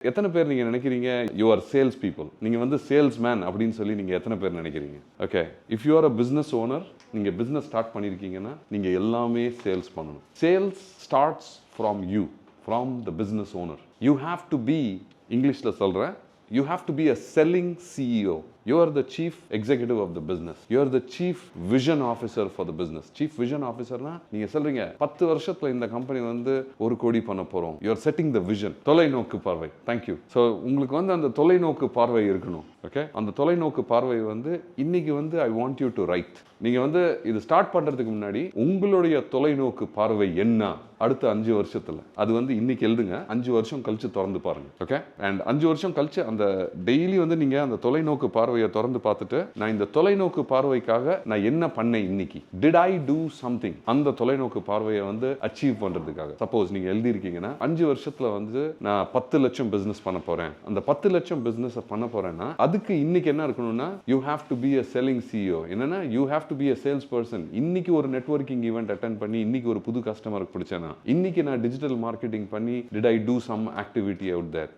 எத்தனை பேர் நீங்க நினைக்கிறீங்க யூ ஆர் சேல்ஸ் பீப்புள், நீங்க வந்து சேல்ஸ் மேன் அப்படின்னு சொல்லி நீங்க எத்தனை பேர் நினைக்கிறீங்க? Okay, if you are a business owner, நீங்க பிசினஸ் ஸ்டார்ட் பண்ணிருக்கீங்கன்னா நீங்க எல்லாமே சேல்ஸ் பண்ணணும். Sales starts from you, from the business owner. You have to be, இங்கிலீஷ்ல சொல்றேன், you have to be a selling CEO. You are the chief executive of the business. You are the chief vision officer for the business. Chief vision officer na நீங்க சொல்றீங்க 10 வருஷத்துல இந்த company வந்து 1 கோடி பண்ண போறோம். You are setting the vision. தொலைநோக்கு பார்வை. Thank you. So உங்களுக்கு வந்து அந்த தொலைநோக்கு பார்வை இருக்கணும். ஓகே, அந்த தொலைநோக்கு பார்வை வந்து இன்னைக்கு வந்து I want you to write. நீங்க வந்து இது ஸ்டார்ட் பண்றதுக்கு முன்னாடி உங்களுடைய தொலைநோக்கு பார்வை என்ன அடுத்த 5 வருஷத்துல அது வந்து இன்னைக்கு எழுதுங்க. 5 வருஷம் கழிச்சு திறந்து பாருங்க. ஓகே, அண்ட் 5 வருஷம் கழிச்சு அந்த டெய்லி வந்து நீங்க அந்த தொலைநோக்கு பார்வையை திறந்து பார்த்துட்டு நான் இந்த தொலைநோக்கு பார்வைக்காக நான் என்ன பண்ணேன் இன்னைக்கு, டிட் ஐ டூ சம்திங், அந்த தொலைநோக்கு பார்வையை வந்து அச்சீவ் பண்றதுக்காக. சப்போஸ் நீங்க எழுதி இருக்கீங்கன்னா 5 வருஷத்துல வந்து நான் 10 லட்சம் பிசினஸ் பண்ண போறேன், அந்த 10 லட்சம் பிசினஸ் பண்ண போறேன்னா அதுக்கு இன்னைக்கு என்ன இருக்கணும்னா you have to be a selling CEO. என்னன்னா you have to be a sales person. இன்னைக்கு ஒரு நெட்வொர்க்கிங் ஈவெண்ட் அட்டென்ட் பண்ணி இன்னைக்கு ஒரு புது கஸ்டமருக்கு பிடிச்சேன்னா, இன்னைக்கு நான் டிஜிட்டல் மார்க்கெட்டிங் பண்ணி did I do some activity out there.